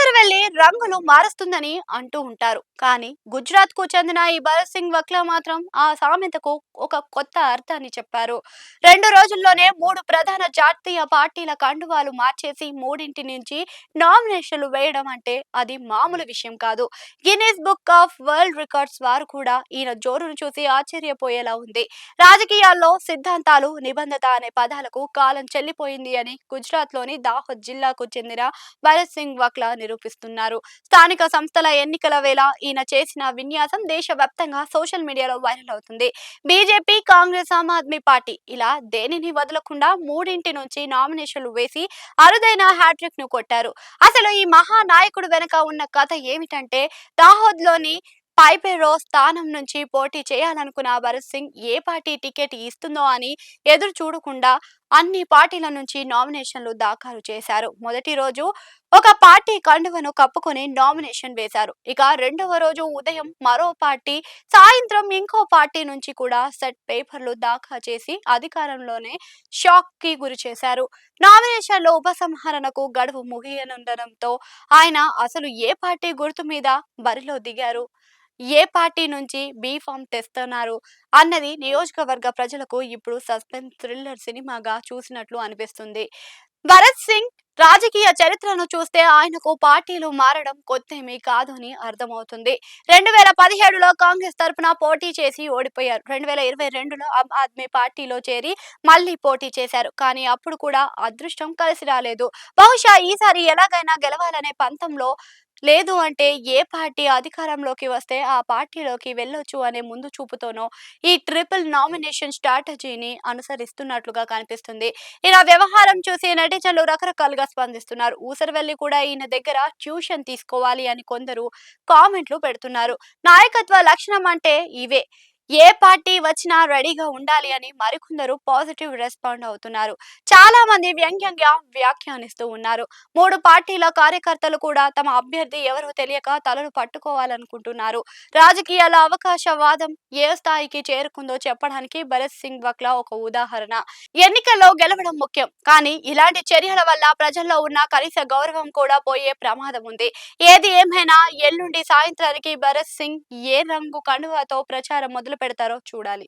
ఊసరవెల్లి రంగులు మారుస్తుందని అంటూ ఉంటారు. కానీ గుజరాత్‌కు చెందిన ఈ భరత్ సింగ్ వక్లా మాత్రం ఆ సామెతకు ఒక కొత్త అర్థాన్ని చెప్పారు. 2 రోజుల్లోనే 3 ప్రధాన జాతీయ పార్టీల కండువాలు మార్చేసి మూడింటి నుంచి నామినేషన్‌లు వేయడం అంటే అది మామూలు విషయం కాదు. Guinness book of world records వారు కూడా ఈయన జోరును చూసి ఆశ్చర్యపోయేలా ఉంది. రాజకీయాల్లో సిద్ధాంతాలు, నిబంధత అనే పదాలకు కాలం చెల్లిపోయింది అని గుజరాత్‌లోని దాహోద్ జిల్లాకు చెందిన భరత్ సింగ్ వక్లా నిరూపిస్తున్నారు. స్థానిక సంస్థల ఎన్నికల వేళ ఈయన చేసిన విన్యాసం దేశవ్యాప్తంగా సోషల్ మీడియాలో వైరల్ అవుతుంది. బీజేపీ, కాంగ్రెస్, ఆమ్ ఆద్మీ పార్టీ ఇలా దేనిని వదలకుండా మూడింటి నుంచి నామినేషన్లు వేసి అరుదైన హ్యాట్రిక్ ను కొట్టారు. అసలు ఈ మహా నాయకుడు వెనక ఉన్న కథ ఏమిటంటే దాహోద్లోని పైపెరో స్థానం నుంచి పోటీ చేయాలనుకున్న భరత్ సింగ్ ఏ పార్టీ టికెట్ ఇస్తుందో అని ఎదురు చూడకుండా అన్ని పార్టీల నుంచి నామినేషన్లు దాఖలు చేశారు. మొదటి రోజు ఒక పార్టీ కండువను కప్పుకొని నామినేషన్ వేశారు. ఇక రెండవ రోజు ఉదయం మరో పార్టీ, సాయంత్రం ఇంకో పార్టీ నుంచి కూడా సెట్ పేపర్లు దాఖలు చేసి అధికారంలోనే షాక్ కి గురి చేశారు. నామినేషన్ల ఉపసంహరణకు గడువు ముగియనుండడంతో ఆయన అసలు ఏ పార్టీ గుర్తు మీద బరిలో దిగారు, ఏ పార్టీ నుంచి బీ ఫామ్ తెస్తున్నారు అన్నది నియోజకవర్గ ప్రజలకు ఇప్పుడు సస్పెన్స్ థ్రిల్లర్ సినిమాగా చూసినట్లు అనిపిస్తుంది. భరత్ సింగ్ రాజకీయ చరిత్రను చూస్తే ఆయనకు పార్టీలు మారడం కొత్తేమీ కాదు అని అర్థమవుతుంది. 2017లో కాంగ్రెస్ తరపున పోటీ చేసి ఓడిపోయారు. 2022లో ఆమ్ ఆద్మీ పార్టీలో చేరి మళ్ళీ పోటీ చేశారు. కానీ అప్పుడు కూడా అదృష్టం కలిసి రాలేదు. బహుశా ఈసారి ఎలాగైనా గెలవాలనే పంతంలో లేదు అంటే ఏ పార్టీ అధికారంలోకి వస్తే ఆ పార్టీలోకి వెళ్ళొచ్చు అనే ముందు చూపుతోనో ఈ ట్రిపుల్ నామినేషన్ స్ట్రాటజీని అనుసరిస్తున్నట్లుగా కనిపిస్తుంది. ఈయన వ్యవహారం చూసి నెటిజన్లు రకరకాలుగా స్పందిస్తున్నారు. ఊసరవెల్లి కూడా ఈయన దగ్గర ట్యూషన్ తీసుకోవాలి అని కొందరు కామెంట్లు పెడుతున్నారు. నాయకత్వ లక్షణం అంటే ఇవే. ఏ పార్టీ వచ్చినా రెడీగా ఉండాలి అని మరికొందరు పాజిటివ్ రెస్పాండ్ అవుతున్నారు. చాలా మంది వ్యంగ్యంగా వ్యాఖ్యానిస్తూ ఉన్నారు. 3 పార్టీల కార్యకర్తలు కూడా తమ అభ్యర్థి ఎవరో తెలియక తలలు పట్టుకోవాలనుకుంటున్నారు. రాజకీయాల అవకాశవాదం ఏ స్థాయికి చేరుకుందో చెప్పడానికి భరత్ సింగ్ వక్లా ఒక ఉదాహరణ. ఎన్నికల్లో గెలవడం ముఖ్యం, కానీ ఇలాంటి చర్యల వల్ల ప్రజల్లో ఉన్న కనీస గౌరవం కూడా పోయే ప్రమాదం ఉంది. ఏది ఏమైనా ఎల్లుండి సాయంత్రానికి భరత్ సింగ్ ఏ రంగు కండువాతో ప్రచారం మొదలు పెడతారో చూడాలి.